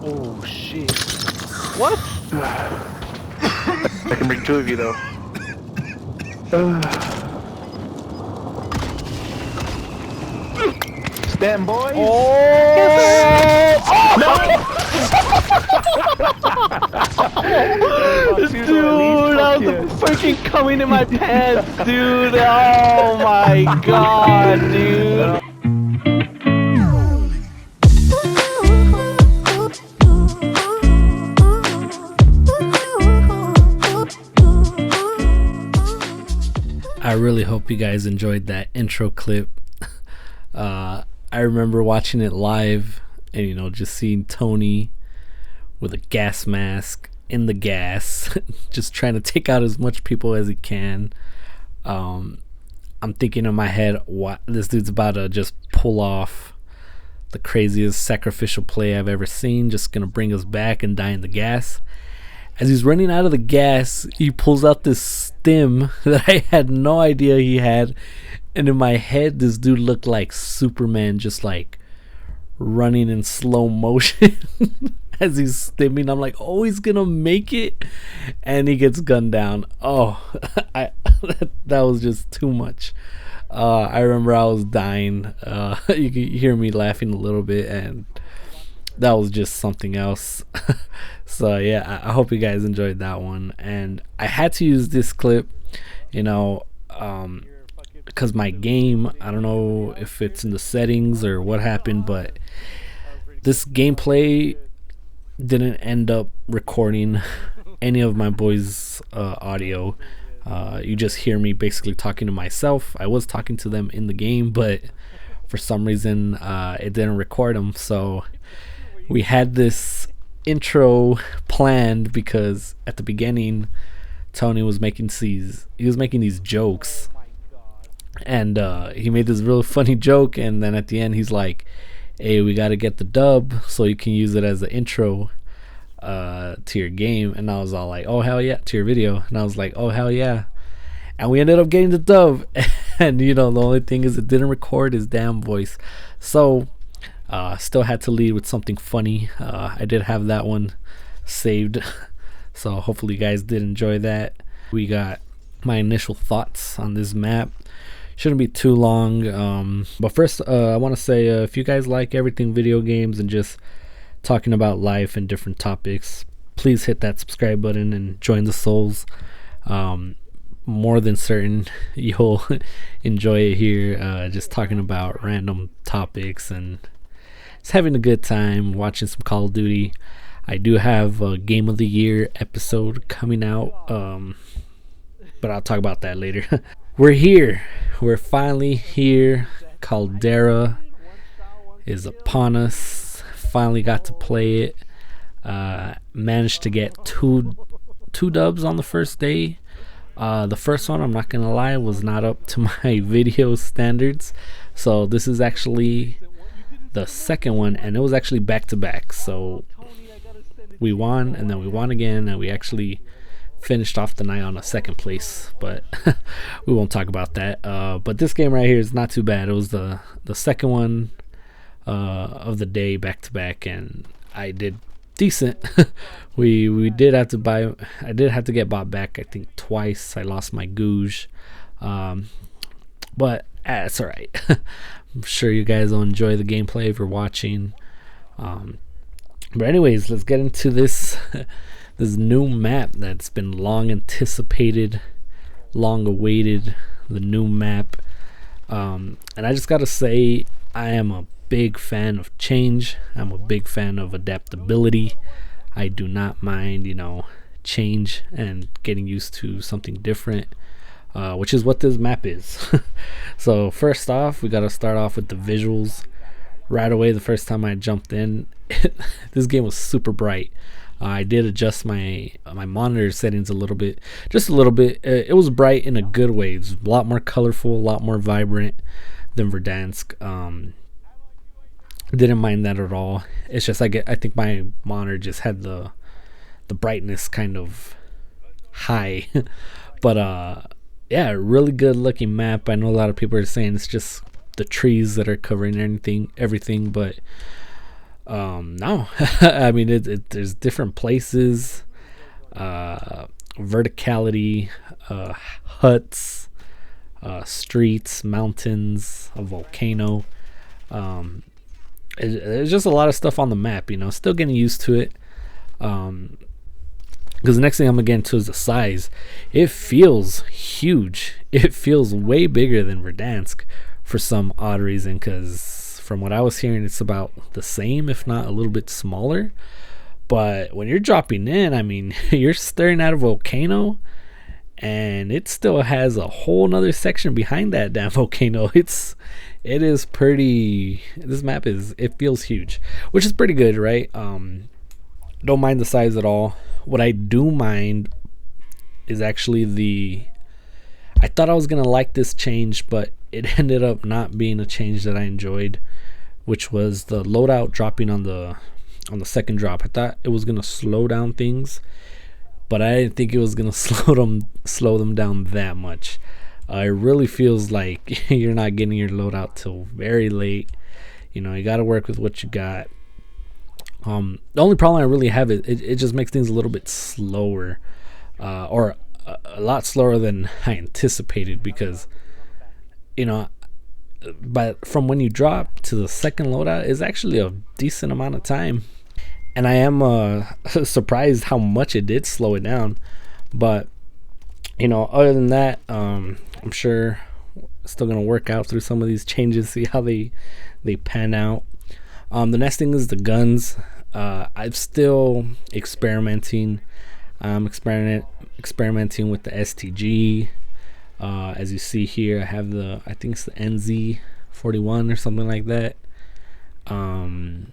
Oh shit. What? I can bring two of you though. Stand, boys. Oh! Oh! Dude, that was freaking coming in my pants, dude. Oh my god, dude. I really hope you guys enjoyed that intro clip. I remember watching it live and, you know, just seeing Tony with a gas mask in the gas, just trying to take out as much people as he can. I'm thinking in my head, what this dude's about to just pull off the craziest sacrificial play I've ever seen, just gonna bring us back and die in the gas. As he's running out of the gas, he pulls out this stim that I had no idea he had. And in my head, this dude looked like Superman, just like running in slow motion as he's stimming. I'm like, oh, he's gonna make it. And he gets gunned down. Oh, that was just too much. I remember I was dying. You can hear me laughing a little bit, and that was just something else. So yeah, I hope you guys enjoyed that one. And I had to use this clip, you know, because my game, I don't know if it's in the settings or what happened, but this gameplay didn't end up recording any of my boys' audio. You just hear me basically talking to myself. I was talking to them in the game, but for some reason it didn't record them. So we had this intro planned because at the beginning Tony was making these jokes, and he made this real funny joke, and then at the end he's like, hey, we got to get the dub so you can use it as the intro to your game. And I was all like, oh hell yeah, to your video. And I was like, oh hell yeah. And we ended up getting the dub. And you know, the only thing is it didn't record his damn voice. So still had to lead with something funny. I did have that one saved. So hopefully you guys did enjoy that. We got my initial thoughts on this map. Shouldn't be too long, but first I want to say if you guys like everything video games and just talking about life and different topics, please hit that subscribe button and join the souls. More than certain you'll enjoy it here, just talking about random topics and just having a good time watching some Call of Duty. I do have a Game of the Year episode coming out, but I'll talk about that later. We're here. We're finally here. Caldera is upon us. Finally got to play it. Managed to get two dubs on the first day. The first one, I'm not gonna lie, was not up to my video standards. So this is actually the second one, and it was actually back to back. So we won, and then we won again, and we actually finished off the night on a second place, but we won't talk about that. But this game right here is not too bad. It was the second one of the day back to back, and I did decent. we did have to buy. I did have to get bought back, I think twice. I lost my gouge, but it's all right. I'm sure you guys will enjoy the gameplay if you're watching. But anyways, let's get into this this new map that's been long anticipated, long awaited. The new map, and I just gotta say, I am a big fan of change. I'm a big fan of adaptability. I do not mind, you know, change and getting used to something different, which is what this map is. So first off, we gotta start off with the visuals. Right away, the first time I jumped in, this game was super bright. I did adjust my monitor settings a little bit, just a little bit. It was bright in a good way. It was a lot more colorful, a lot more vibrant than Verdansk. Didn't mind that at all. It's just I think my monitor just had the brightness kind of high. But yeah, really good looking map. I know a lot of people are saying it's just the trees that are covering everything, but No. I mean, there's different places, verticality, huts, streets, mountains, a volcano. There's just a lot of stuff on the map, still getting used to it. Because the next thing I'm gonna get into is the size. It feels huge. It feels way bigger than Verdansk for some odd reason, because from what I was hearing, it's about the same, if not a little bit smaller. But when you're dropping in, I mean, you're staring at a volcano, and it still has a whole nother section behind that damn volcano. It is pretty. This map it feels huge, which is pretty good, right? Don't mind the size at all. What I do mind is actually I thought I was gonna like this change, but it ended up not being a change that I enjoyed, which was the loadout dropping on the second drop. I thought it was gonna slow down things, but I didn't think it was gonna slow them down that much. It really feels like you're not getting your loadout till very late. You got to work with what you got. The only problem I really have is it just makes things a little bit slower, or a lot slower than I anticipated, because but from when you drop to the second loadout is actually a decent amount of time, and I am surprised how much it did slow it down. But other than that, I'm sure still gonna work out through some of these changes, see how they pan out. The next thing is the guns. I'm still experimenting. I'm experimenting with the STG. As you see here, I have I think it's the NZ41 or something like that. I'm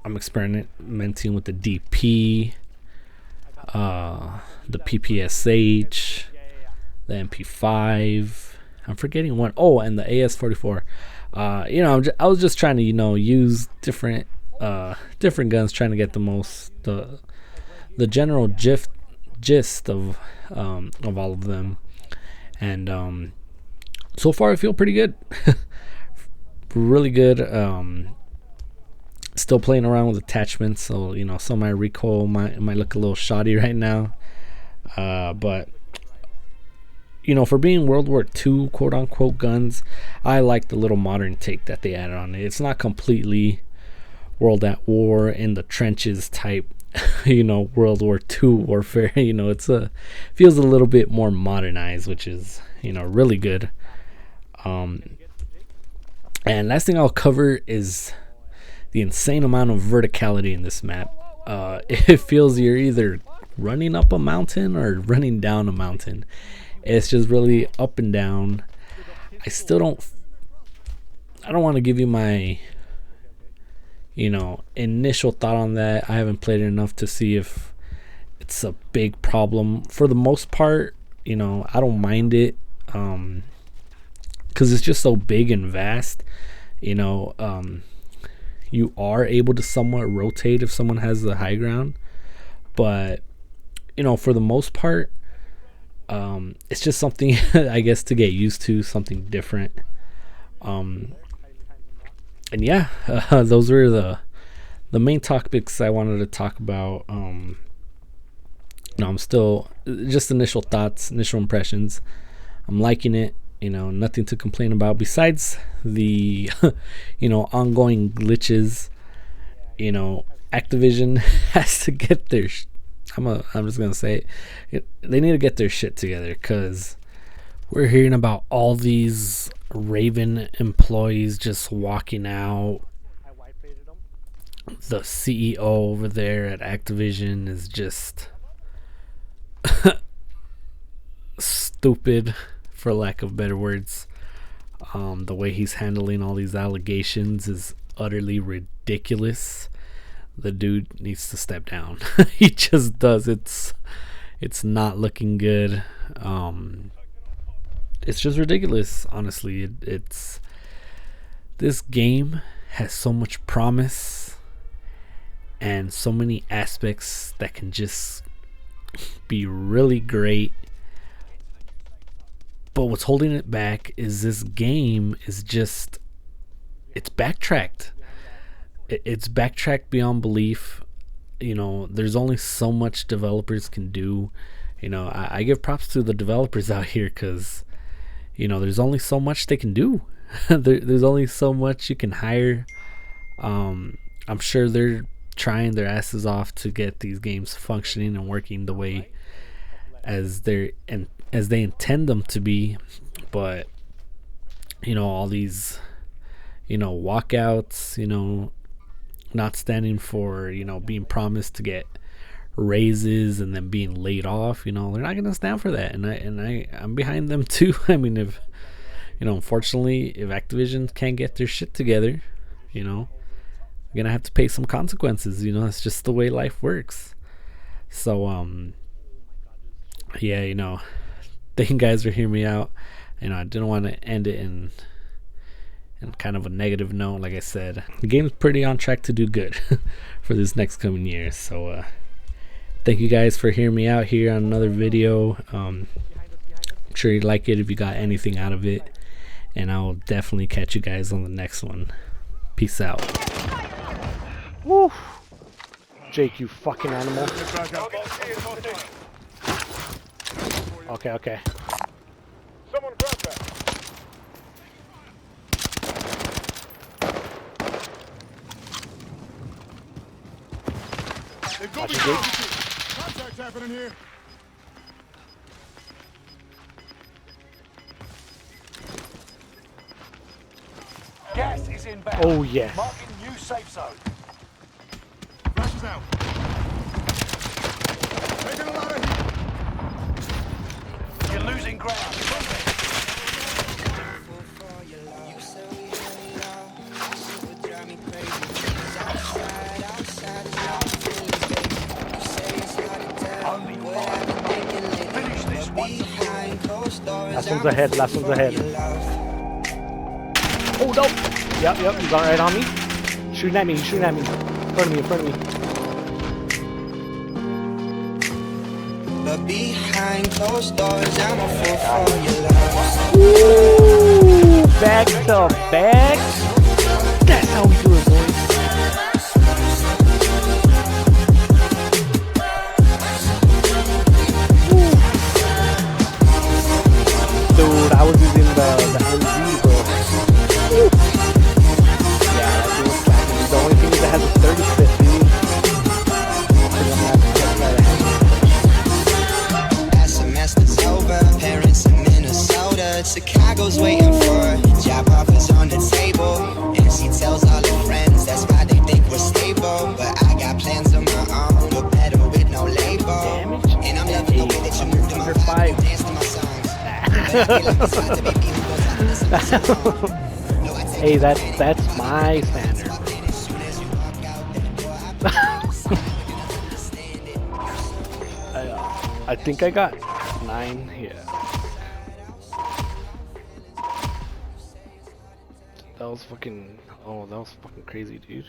experimenting with the DP, the PPSH, the MP5. I'm forgetting one. Oh, and the AS44. I was just trying to use different guns, trying to get the general gist of all of them, and so far I feel pretty good. Really good. Still playing around with attachments, so some of my recoil might look a little shoddy right now, but for being World War II quote unquote guns, I like the little modern take that they added on it. It's not completely World at War in the trenches type World War II warfare. Feels a little bit more modernized, which is really good. And last thing I'll cover is the insane amount of verticality in this map. It feels you're either running up a mountain or running down a mountain. It's just really up and down. I don't want to give you my initial thought on that. I haven't played it enough to see if it's a big problem. For the most part, I don't mind it, because it's just so big and vast. You are able to somewhat rotate if someone has the high ground, but for the most part, it's just something I guess to get used to, something different. And yeah, those were the main topics I wanted to talk about. I'm still just initial thoughts, initial impressions. I'm liking it. Nothing to complain about besides the ongoing glitches. Activision has to get their I'm just gonna say it, they need to get their shit together, because we're hearing about all these Raven employees just walking out. The CEO over there at Activision is just stupid, for lack of better words. The way he's handling all these allegations is utterly ridiculous. The dude needs to step down. He just does. It's not looking good. It's just ridiculous, honestly. It's this game has so much promise and so many aspects that can just be really great. But what's holding it back is this game is just, it's backtracked. it's backtracked beyond belief. You know, there's only so much developers can do. You know, I give props to the developers out here, because, you know, there's only so much they can do. There's only so much you can hire. I'm sure they're trying their asses off to get these games functioning and working the way as they intend them to be. But, you know, all these, you know, walkouts, you know, not standing for, you know, being promised to get raises and then being laid off, you know, they're not gonna stand for that. And I'm behind them too. I mean, if, you know, unfortunately, if Activision can't get their shit together, you know, you're gonna have to pay some consequences. You know, it's just the way life works. So yeah, you know, thank you guys for hearing me out. You know, I didn't want to end it in kind of a negative note. Like I said, the game's pretty on track to do good for this next coming year. So thank you guys for hearing me out here on another video. I'm sure you like it if you got anything out of it, and I'll definitely catch you guys on the next one. Peace out. Woo. Jake, you fucking animal. Okay. Someone grab that. They've got me down. Contact happening here. Gas is inbound. Oh yes. Marking new safe zone. Flash is out. Taking a lot of heat. You're losing ground. Move it. Only 5. Finish this once and for all. Last one's ahead. Oh no! Yep, he's all right on me. Shooting at me. In front of me. But behind closed doors, I'm a fool for your love. Ooh, back to back. That's how we do it, boys. Dude, I was using the MZ, bro. Woo. Yeah, that thing was slacking. The only thing is it has a 35th, dude. That semester's over. Parents in Minnesota. Chicago's waiting for her. Job offers on the table. And she tells all her friends that's why they think we're stable. But I got plans of my own. Look better with no label. And I'm loving the way that you move to my vibe. You dance to my songs. Hey, that's my standard. I think I got 9 here. That was fucking crazy, dude.